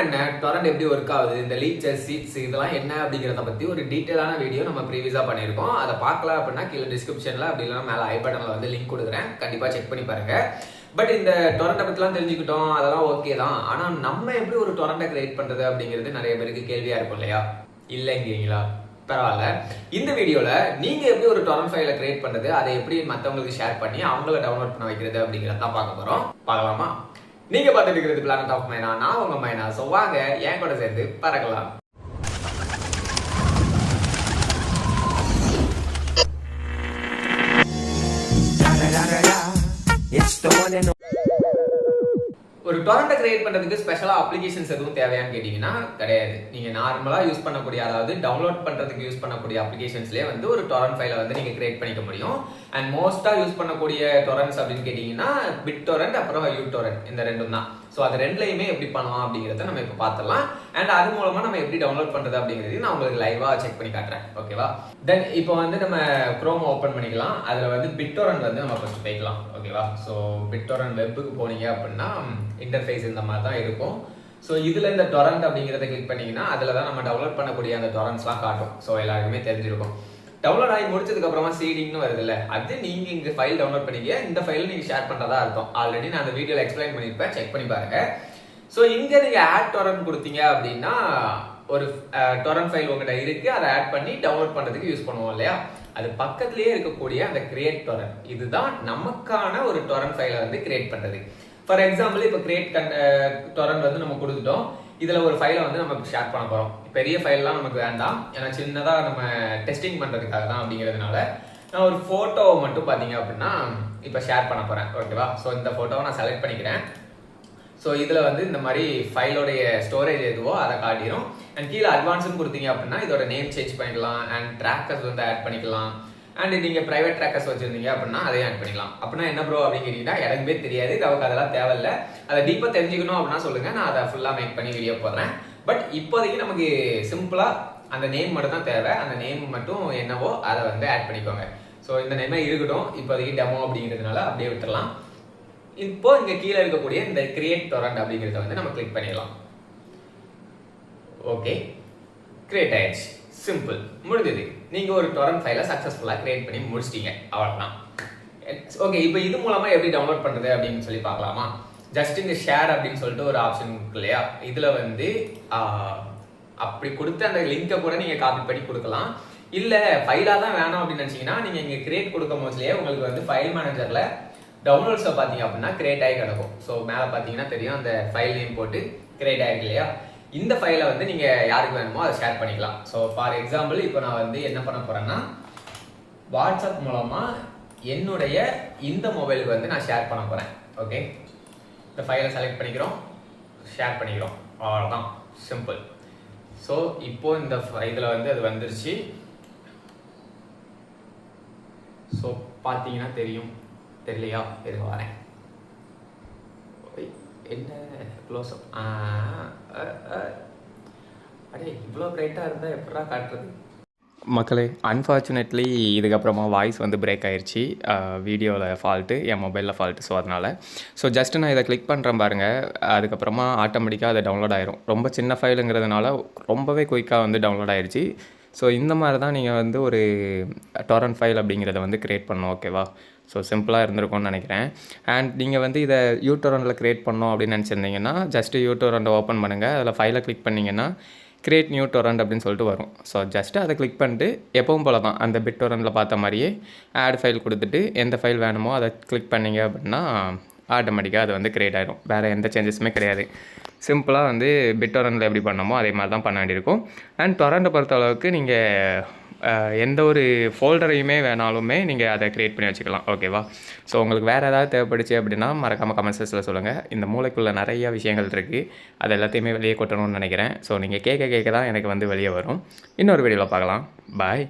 என்ன, டொரண்ட் எப்படி ஒர்க் ஆகுது, இந்த லீச்சஸ் சீட்ஸ் இதெல்லாம் என்ன அப்படிங்கிறத பத்தி ஒரு டீட்டெயிலான வீடியோ நம்ம ப்ரீவியஸா பண்ணியிருக்கோம். அதை பார்க்கல அப்படின்னா கீழே டிஸ்கிரிப்ஷன்ல அப்படி இல்லைன்னா மேலே ஐ பட்டன்ல வந்து லிங்க் கொடுக்குறேன், கண்டிப்பா செக் பண்ணி பாருங்க. பட் இந்த டொரண்டை பத்திலாம் தெரிஞ்சுக்கிட்டோம், அதெல்லாம் ஓகே தான். ஆனா நம்ம எப்படி ஒரு டொரண்டை கிரியேட் பண்றது அப்படிங்கிறது நிறைய பேருக்கு கேள்வியா இருக்கும் இல்லையா? இல்லைங்கிறீங்களா? பரவாயில்ல. இந்த வீடியோல நீங்க எப்படி ஒரு டொரண்ட் ஃபைலை கிரியேட் பண்றது, அதை எப்படி மற்றவங்களுக்கு ஷேர் பண்ணி அவங்கள டவுன்லோட் பண்ண வைக்கிறது அப்படிங்கிறத தான் பார்க்க போறோம். பார்க்கலாமா? நீங்க பார்த்துட்டு இருக்கிறது பிளானட் ஆஃப் மைனா, நான் உங்க மைனா. சோ வாங்க என் கூட சேர்ந்து பறக்கலாம். ஒரு டொரண்டை கிரியேட் பண்றதுக்கு ஸ்பெஷலா அப்ளிகேஷன்ஸ் எதுவும் தேவையான்னு கேட்டீங்கன்னா கிடையாது. நீங்க நார்மலா யூஸ் பண்ணக்கூடிய, அதாவது டவுன்லோட் பண்றதுக்கு யூஸ் பண்ணக்கூடிய அப்ளிகேஷன்ஸ்லயே வந்து ஒரு டொரண்ட் ஃபைலை வந்து நீங்க கிரியேட் பண்ணிக்க முடியும். அண்ட் மோஸ்டா யூஸ் பண்ணக்கூடிய டொரண்ட்ஸ் அப்படின்னு கேட்டீங்கன்னா பிட் டொரண்ட் அப்புறம் யூ டொரண்ட், இந்த ரெண்டும் தான். ஸோ அது ரெண்டுலையுமே எப்படி பண்ணலாம் அப்படிங்கிறத நம்ம இப்போ பார்த்துடலாம். அண்ட் அது மூலமா நம்ம எப்படி டவுன்லோட் பண்றது அப்படிங்கிறதையும் நான் உங்களுக்கு லைவா செக் பண்ணி காட்டுறேன். ஓகேவா? தென் இப்போ வந்து நம்ம குரோம் ஓப்பன் பண்ணிக்கலாம். அதுல வந்து பிட் டொரண்ட் வந்து நம்ம ஃபர்ஸ்ட் போய்க்கலாம். ஓகேவா? ஸோ பிட் டொரண்ட் வெப்புக்கு போனீங்க அப்படின்னா இன்டர்ஃபேஸ் இந்த மாதிரி தான் இருக்கும். ஸோ இதுல இந்த டொரண்ட் அப்படிங்கிறத கிளிக் பண்ணீங்கன்னா அதுல தான் நம்ம டவுன்லோட் பண்ணக்கூடிய அந்த டொரண்ட்ஸ்லாம் காட்டும். ஸோ எல்லாருக்குமே தெரிஞ்சிருக்கும். டவுன்லோட் ஆகி முடிச்சதுக்கு அப்புறமா சீடிங்னு வருது இல்ல, அது நீங்க இங்க ஃபைல் டவுன்லோட் பண்ணிக்க, இந்த ஃபைல் நீங்க ஷேர் பண்றதா அர்த்தம். ஆல்ரெடி நான் அந்த வீடியோல எக்ஸ்பிளைன் பண்ணிருப்பேன், செக் பண்ணி பாருங்க. ஸோ இங்க நீங்க ஆட் டொரண்ட் கொடுத்தீங்க அப்படின்னா ஒரு டொரண்ட் ஃபைல் உங்ககிட்ட இருக்கு, அதை ஆட் பண்ணி டவுன்லோட் பண்றதுக்கு யூஸ் பண்ணுவோம் இல்லையா? அது பக்கத்திலேயே இருக்கக்கூடிய அந்த கிரியேட் டொரண்ட், இதுதான் நமக்கான ஒரு டொரண்ட் ஃபைலை வந்து கிரியேட் பண்றது. ஃபார் எக்ஸாம்பிள் இப்போ கிரியேட் டொரண்ட் வந்து நம்ம கொடுத்துட்டோம். இதுல ஒரு ஃபைலை வந்து நம்ம ஷேர் பண்ண போறோம். பெரிய ஃபைல்லாம் நமக்கு வேண்டாம், ஏன்னா சின்னதா நம்ம டெஸ்டிங் பண்றதுக்காக தான் அப்படிங்கிறதுனால நான் ஒரு போட்டோவை மட்டும் பாத்தீங்க அப்படின்னா இப்போ ஷேர் பண்ண போறேன். ஓகேவா? ஸோ இந்த போட்டோவை நான் செலக்ட் பண்ணிக்கிறேன். ஸோ இதுல வந்து இந்த மாதிரி ஃபைலோடைய ஸ்டோரேஜ் எதுவோ அதை காட்டிடும். அண்ட் கீழே அட்வான்ஸ்னு கொடுத்தீங்க அப்படின்னா இதோட நேம் சேஞ்ச் பண்ணிக்கலாம், அண்ட் ட்ராக்கர்ஸ் வந்து ஆட் பண்ணிக்கலாம். அண்ட் நீங்க பிரைவேட் ட்ராக்கர்ஸ் வச்சிருந்தீங்க அப்படின்னா அதையும் ஆட் பண்ணிக்கலாம். அப்படின்னா என்ன ப்ரோ அப்படின்னு கேட்டீங்கன்னா எனக்குமே தெரியாது, நமக்கு அதெல்லாம் தேவையில்லை. அதை டீப்பா தெரிஞ்சுக்கணும் அப்படின்னா சொல்லுங்க, நான் அதை ஃபுல்லா மேக் பண்ணி வீடியோ போடுறேன். பட் இப்போதைக்கு நமக்கு சிம்பிளா அந்த நேம் மட்டும் தான் தேவை. அந்த நேம் மட்டும் என்னவோ அதை வந்து ஆட் பண்ணிக்கோங்க. ஸோ இந்த நேமே இருக்கட்டும், இப்போதைக்கு டெமோ அப்படிங்கிறதுனால அப்படியே விட்டுறலாம். இப்போ இங்க கீழே இருக்கக்கூடிய இந்த கிரியேட் டொரண்ட் அப்படிங்கிறத வந்து நம்ம கிளிக் பண்ணிடலாம். ஓகே, கிரியேட் ஆயிடுச்சு. சிம்பிள், முடிஞ்சது. நீங்க ஒரு டொரண்ட் ஃபைலை சக்சஸ்ஃபுல்லா கிரியேட் பண்ணி முடிச்சிட்டீங்க, அவ்வளவுதான். ஓகே, இப்போ இது மூலமா எப்படி டவுன்லோட் பண்றது அப்படின்னு சொல்லி பார்க்கலாமா? ஜஸ்ட் இந்த ஷேர் அப்படின்னு சொல்லிட்டு ஒரு ஆப்ஷன் இருக்கு இல்லையா? இதுல வந்து அப்படி கொடுத்து அந்த லிங்கை கூட நீங்க காப்பி பண்ணி கொடுக்கலாம். இல்ல ஃபைலா தான் வேணும் அப்படின்னு நினைச்சீங்கன்னா நீங்க இங்க கிரியேட் கொடுக்கும் போதுலயே உங்களுக்கு வந்து ஃபைல் மேனேஜர்ல டவுன்லோட்ஸை பார்த்தீங்க அப்படின்னா கிரியேட் ஆகி கிடக்கும். ஸோ மேலே பார்த்தீங்கன்னா தெரியும், அந்த ஃபைல் நேம் போட்டு கிரியேட் ஆகிருக்கு இல்லையா? இந்த ஃபைலை வந்து நீங்க யாருக்கு வேணுமோ அதை ஷேர் பண்ணிக்கலாம். ஸோ ஃபார் எக்ஸாம்பிள் இப்போ நான் வந்து என்ன பண்ண போறேன்னா வாட்ஸ்அப் மூலமா என்னுடைய இந்த மொபைலுக்கு வந்து நான் ஷேர் பண்ண போறேன். ஓகே, இந்த ஃபைலை செலக்ட் பண்ணிக்கிறோம், ஷேர் பண்ணிக்கிறோம், அவ்வளோதான். சிம்பிள். ஸோ இப்போ இந்த இதில் வந்து அது வந்துருச்சு. ஸோ பார்த்தீங்கன்னா தெரியும், தெரியலையா? இருங்க வரேன். என்ன க்ளோஸ் அப், அடே இவ்வளோ பிரைட்டாக இருந்தால் எப்படா காட்டுறது? மக்களே, அன்ஃபார்ச்சுனேட்லி இதுக்கப்புறமா வாய்ஸ் வந்து பிரேக் ஆயிடுச்சு. வீடியோவில் ஃபால்ட்டு, என் மொபைலில் ஃபால்ட்டு. ஸோ அதனால் ஜஸ்ட்டு நான் இதை கிளிக் பண்ணுறேன் பாருங்கள், அதுக்கப்புறமா ஆட்டோமேட்டிக்காக அது டவுன்லோட் ஆயிரும். ரொம்ப சின்ன ஃபைலுங்கிறதுனால ரொம்பவே குயிக்காக வந்து டவுன்லோட் ஆயிடுச்சு. ஸோ இந்த மாதிரி தான் நீங்கள் வந்து ஒரு டொரண்ட் ஃபைல் அப்படிங்கிறத வந்து க்ரியேட் பண்ணணும். ஓகேவா? ஸோ சிம்பிளாக இருந்திருக்கும்னு நினைக்கிறேன். அண்ட் நீங்கள் வந்து இதை யூ டொரண்டில் க்ரியேட் பண்ணணும் அப்படின்னு நினச்சிருந்தீங்கன்னா ஜஸ்ட்டு யூ டொரண்டை ஓப்பன் பண்ணுங்கள். அதில் ஃபைலை கிளிக் பண்ணிங்கன்னா கிரியேட் நியூ டொரண்ட் அப்படின்னு சொல்லிட்டு வரும். ஸோ ஜஸ்ட்டு அதை கிளிக் பண்ணிட்டு எப்பவும் போல தான் அந்த பிட் டொரண்டில் பார்த்த மாதிரியே ஆட் ஃபைல் கொடுத்துட்டு எந்த ஃபைல் வேணுமோ அதை கிளிக் பண்ணிங்க அப்படின்னா ஆட்டோமேட்டிக்காக அது வந்து க்ரியேட் ஆகிடும். வேறு எந்த சேஞ்சஸுமே கிடையாது. சிம்பிளாக வந்து பிட் டொரண்டில் எப்படி பண்ணமோ அதே மாதிரி தான் பண்ண வேண்டியிருக்கும். அண்ட் டொரண்டை பொறுத்த அளவுக்கு நீங்கள் எந்த ஒரு ஃபோல்டரையுமே வேணாலுமே நீங்கள் அதை க்ரியேட் பண்ணி வச்சுக்கலாம். ஓகேவா? ஸோ உங்களுக்கு வேறு ஏதாவது தேவைப்படுச்சு அப்படின்னா மறக்காமல் கமெண்ட் செக்ஷனில் சொல்லுங்கள். இந்த மூளைக்குள்ளே நிறைய விஷயங்கள் இருக்குது, அது எல்லாத்தையுமே வெளியே கொட்டணும்னு நினைக்கிறேன். ஸோ நீங்கள் கேட்க தான் எனக்கு வந்து வெளியே வரும். இன்னொரு வீடியோவில் பார்க்கலாம். பாய்.